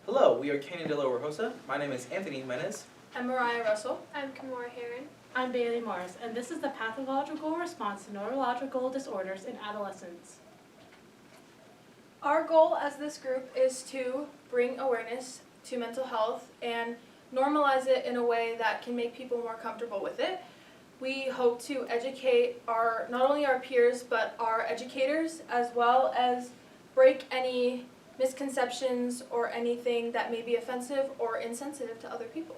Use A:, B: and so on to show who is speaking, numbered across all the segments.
A: Hello, we are Canyon de la Rosa. My name is Anthony Jimenez.
B: I'm Mariah Russell.
C: I'm Kimora Heron.
D: I'm Bailey Morris, and this is the Pathological Response to Neurological Disorders in Adolescence.
B: Our goal as this group is to bring awareness to mental health and normalize it in a way that can make people more comfortable with it. We hope to educate not only our peers but our educators, as well as break any misconceptions or anything that may be offensive or insensitive to other people.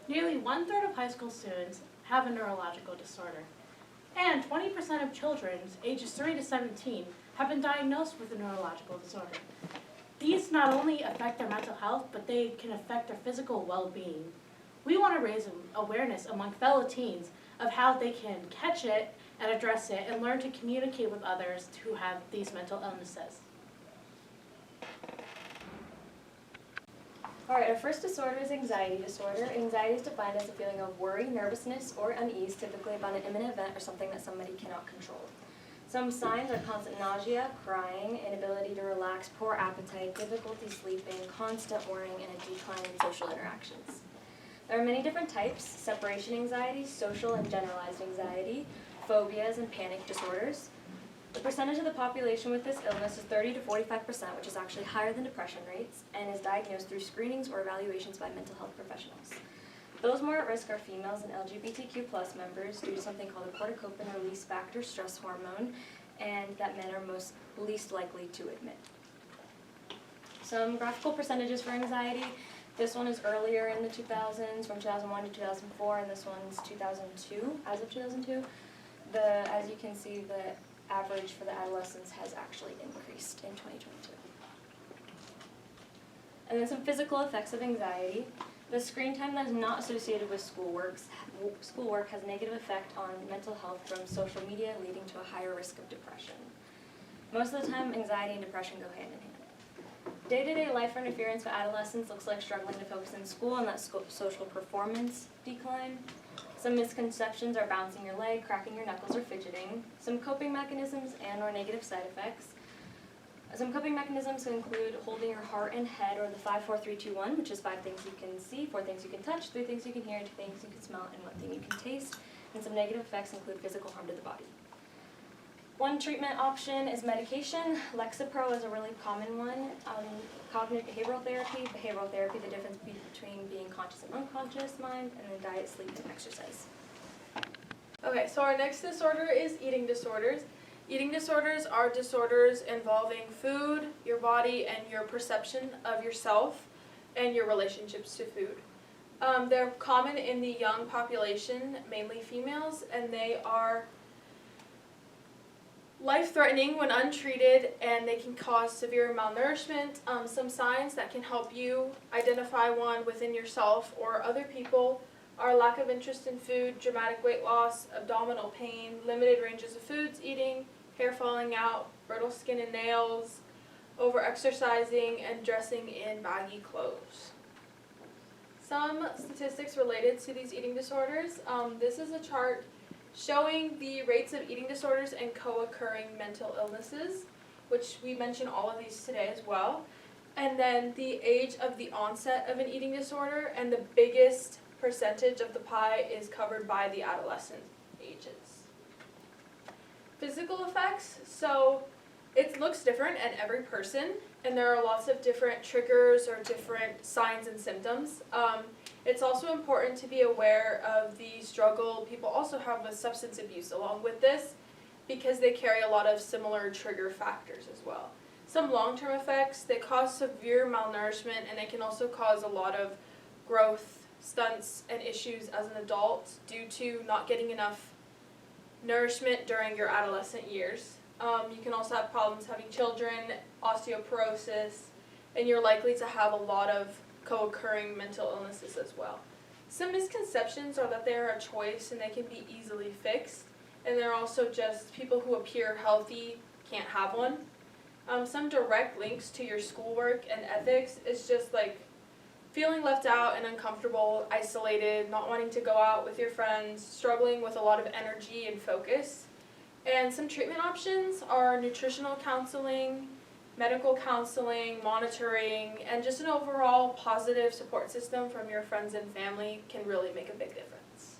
D: Nearly 1/3 of high school students have a neurological disorder, and 20% of children ages 3 to 17 have been diagnosed with a neurological disorder. These not only affect their mental health, but they can affect their physical well-being. We want to raise awareness among fellow teens of how they can catch it and address it and learn to communicate with others who have these mental illnesses.
C: Alright, our first disorder is anxiety disorder. Anxiety is defined as a feeling of worry, nervousness, or unease, typically about an imminent event or something that somebody cannot control. Some signs are constant nausea, crying, inability to relax, poor appetite, difficulty sleeping, constant worrying, and a decline in social interactions. There are many different types: separation anxiety, social and generalized anxiety, phobias, and panic disorders. The percentage of the population with this illness is 30 to 45%, which is actually higher than depression rates, and is diagnosed through screenings or evaluations by mental health professionals. Those more at risk are females and LGBTQ+ members due to something called the corticotropin release factor stress hormone, and that men are least likely to admit. Some graphical percentages for anxiety. This one is earlier in the 2000s, from 2001 to 2004, and this one's 2002, as of 2002. As you can see, the average for the adolescents has actually increased in 2022. And then some physical effects of anxiety. The screen time that is not associated with schoolwork has a negative effect on mental health from social media, leading to a higher risk of depression. Most of the time, anxiety and depression go hand in hand. Day-to-day life interference for adolescents looks like struggling to focus in school and that social performance decline. Some misconceptions are bouncing your leg, cracking your knuckles, or fidgeting. Some coping mechanisms and/or negative side effects. Some coping mechanisms include holding your heart and head, or the 5-4-3-2-1, which is 5 things you can see, 4 things you can touch, 3 things you can hear, 2 things you can smell, and 1 thing you can taste. And some negative effects include physical harm to the body. One treatment option is medication. Lexapro is a really common one. Cognitive behavioral therapy, the difference between being conscious and unconscious mind, and then diet, sleep, and exercise.
B: Okay, so our next disorder is eating disorders. Eating disorders are disorders involving food, your body, and your perception of yourself and your relationships to food. They're common in the young population, mainly females, and they are life-threatening when untreated, and they can cause severe malnourishment. Some signs that can help you identify one within yourself or other people are lack of interest in food, dramatic weight loss, abdominal pain, limited ranges of foods eating, hair falling out, brittle skin and nails, over-exercising, and dressing in baggy clothes. Some statistics related to these eating disorders. This is a chart showing the rates of eating disorders and co-occurring mental illnesses, which we mention all of these today as well. And then the age of the onset of an eating disorder, and the biggest percentage of the pie is covered by the adolescent ages. Physical effects, so it looks different in every person, and there are lots of different triggers or different signs and symptoms. It's also important to be aware of the struggle people also have with substance abuse along with this, because they carry a lot of similar trigger factors as well. Some long-term effects, they cause severe malnourishment, and they can also cause a lot of growth stunts and issues as an adult due to not getting enough nourishment during your adolescent years. You can also have problems having children, osteoporosis, and you're likely to have a lot of co-occurring mental illnesses as well. Some misconceptions are that they are a choice and they can be easily fixed, and they're also just people who appear healthy can't have one. Some direct links to your schoolwork and ethics is just like feeling left out and uncomfortable, isolated, not wanting to go out with your friends, struggling with a lot of energy and focus. And some treatment options are nutritional counseling, medical counseling, monitoring, and just an overall positive support system from your friends and family can really make a big difference.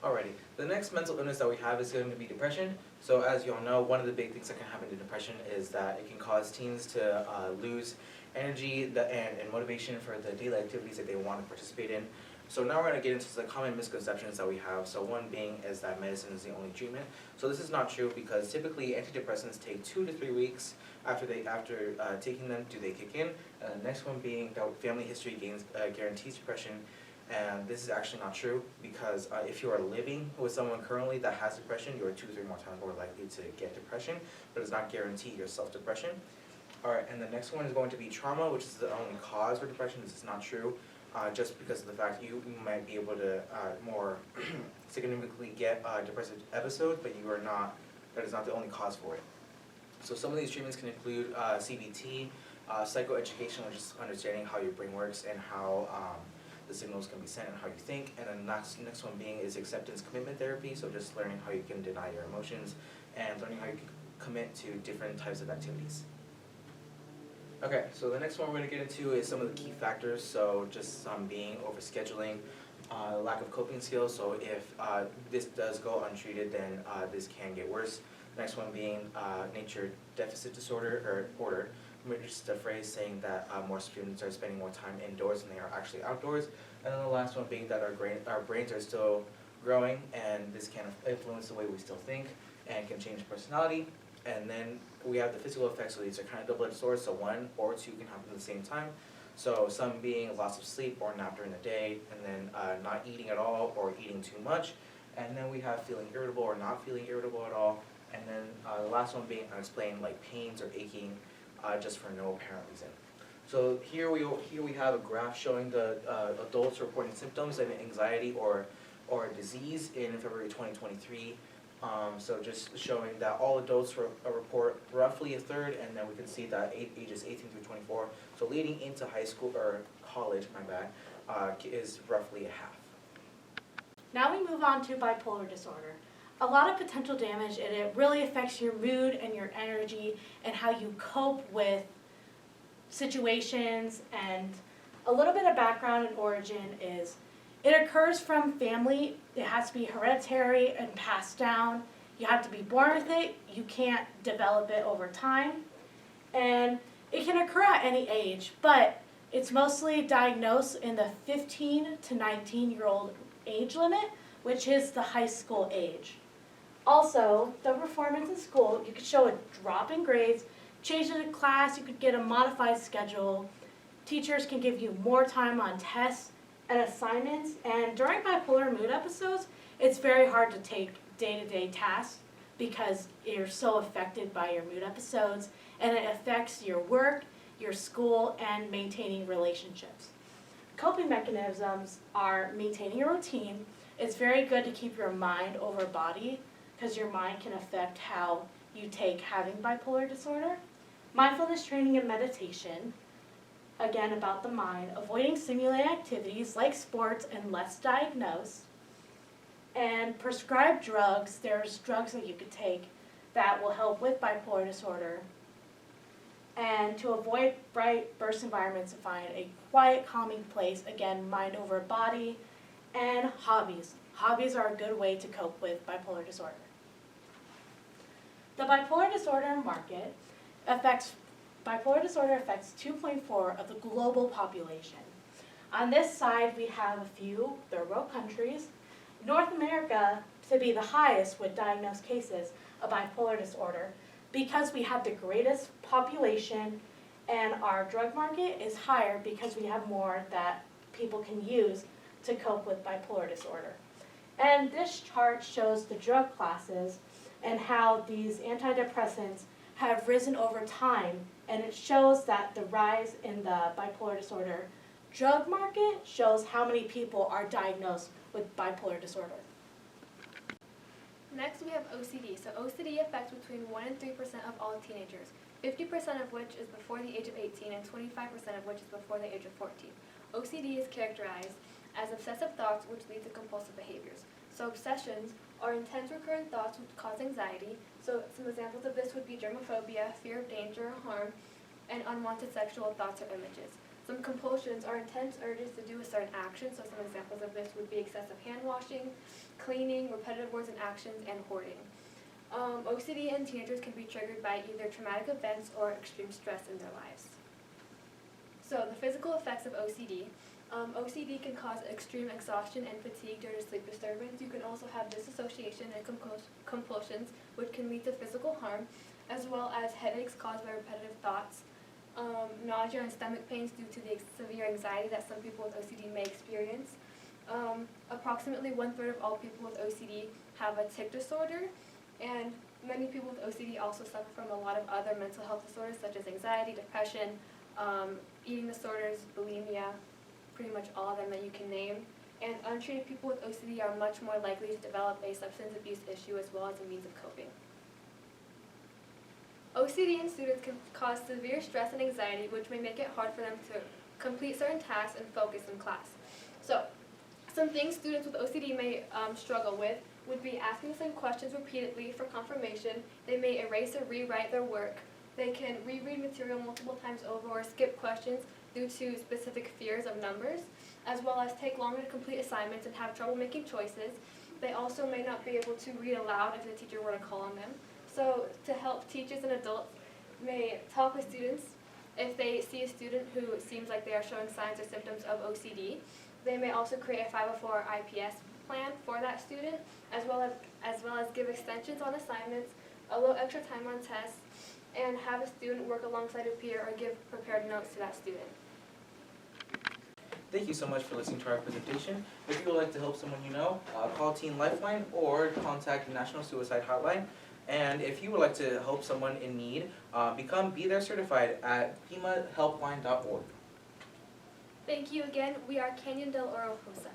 A: Alrighty, the next mental illness that we have is going to be depression. So as you all know, one of the big things that can happen to depression is that it can cause teens to lose energy and motivation for the daily activities that they want to participate in. So now we're going to get into the common misconceptions that we have. So one being is that medicine is the only treatment. So this is not true because typically antidepressants take 2 to 3 weeks after taking them do they kick in. And the next one being that family history guarantees depression. And this is actually not true because if you are living with someone currently that has depression, you are 2 to 3 more times more likely to get depression, but it's not guarantee your self-depression. Alright, and the next one is going to be trauma, which is the only cause for depression. This is not true. Just because of the fact you might be able to more significantly get depressive episodes, but you are not. That is not the only cause for it. So some of these treatments can include CBT, psychoeducation, which is understanding how your brain works and how the signals can be sent and how you think. And then next one being is acceptance commitment therapy. So just learning how you can deny your emotions and learning how you can commit to different types of activities. Okay, so the next one we're going to get into is some of the key factors. So just some being overscheduling, lack of coping skills. So if this does go untreated, then this can get worse. Next one being nature deficit disorder or order, which is a phrase saying that more students are spending more time indoors than they are actually outdoors. And then the last one being that our brains are still growing, and this can influence the way we still think and can change personality. And then we have the physical effects, so these are kind of double-edged swords, so 1 or 2 can happen at the same time. So some being loss of sleep or nap during the day, and then not eating at all or eating too much. And then we have feeling irritable or not feeling irritable at all. And then the last one being unexplained, like pains or aching, just for no apparent reason. So here we have a graph showing the adults reporting symptoms of anxiety or disease in February 2023. So just showing that all adults report roughly a third, and then we can see that ages 18 through 24, so leading into high school or college, is roughly a half.
D: Now we move on to bipolar disorder. A lot of potential damage, and it really affects your mood and your energy and how you cope with situations. And a little bit of background and origin is it occurs from family. It has to be hereditary and passed down. You have to be born with it. You can't develop it over time. And it can occur at any age, but it's mostly diagnosed in the 15 to 19-year-old age limit, which is the high school age. Also, the performance in school, you could show a drop in grades, change in a class, you could get a modified schedule. Teachers can give you more time on tests and assignments, and during bipolar mood episodes, it's very hard to take day-to-day tasks because you're so affected by your mood episodes, and it affects your work, your school, and maintaining relationships. Coping mechanisms are maintaining a routine. It's very good to keep your mind over body because your mind can affect how you take having bipolar disorder. Mindfulness training and meditation, again about the mind, avoiding stimulating activities like sports unless diagnosed, and prescribed drugs. There's drugs that you could take that will help with bipolar disorder. And to avoid bright burst environments, find a quiet, calming place, again, mind over body, and hobbies. Hobbies are a good way to cope with bipolar disorder. The bipolar disorder market affects 2.4 of the global population. On this side, we have a few third world countries. North America to be the highest with diagnosed cases of bipolar disorder because we have the greatest population, and our drug market is higher because we have more that people can use to cope with bipolar disorder. And this chart shows the drug classes and how these antidepressants have risen over time, and it shows that the rise in the bipolar disorder drug market shows how many people are diagnosed with bipolar disorder.
E: Next, we have OCD. So OCD affects between 1 and 3% of all teenagers, 50% of which is before the age of 18 and 25% of which is before the age of 14. OCD is characterized as obsessive thoughts which lead to compulsive behaviors. So obsessions are intense recurrent thoughts which cause anxiety. So some examples of this would be germophobia, fear of danger or harm, and unwanted sexual thoughts or images. Some compulsions are intense urges to do a certain action. So some examples of this would be excessive hand washing, cleaning, repetitive words and actions, and hoarding. OCD in teenagers can be triggered by either traumatic events or extreme stress in their lives. So the physical effects of OCD. OCD can cause extreme exhaustion and fatigue due to sleep disturbance. You can also have disassociation and compulsions, which can lead to physical harm, as well as headaches caused by repetitive thoughts, nausea and stomach pains due to the severe anxiety that some people with OCD may experience. Approximately 1/3 of all people with OCD have a tic disorder, and many people with OCD also suffer from a lot of other mental health disorders such as anxiety, depression, eating disorders, bulimia, pretty much all of them that you can name. And untreated people with OCD are much more likely to develop a substance abuse issue as well as a means of coping. OCD in students can cause severe stress and anxiety, which may make it hard for them to complete certain tasks and focus in class. So, some things students with OCD may struggle with would be asking the same questions repeatedly for confirmation. They may erase or rewrite their work. They can reread material multiple times over or skip questions due to specific fears of numbers, as well as take longer to complete assignments and have trouble making choices. They also may not be able to read aloud if the teacher were to call on them. So to help, teachers and adults may talk with students if they see a student who seems like they are showing signs or symptoms of OCD. They may also create a 504 IPS plan for that student, as well as give extensions on assignments, allow extra time on tests, and have a student work alongside a peer or give prepared notes to that student.
A: Thank you so much for listening to our presentation. If you would like to help someone you know, call Teen Lifeline or contact the National Suicide Hotline. And if you would like to help someone in need, Be There Certified at FEMAHelpline.org.
E: Thank you again. We are Canyon del Oro HOSA.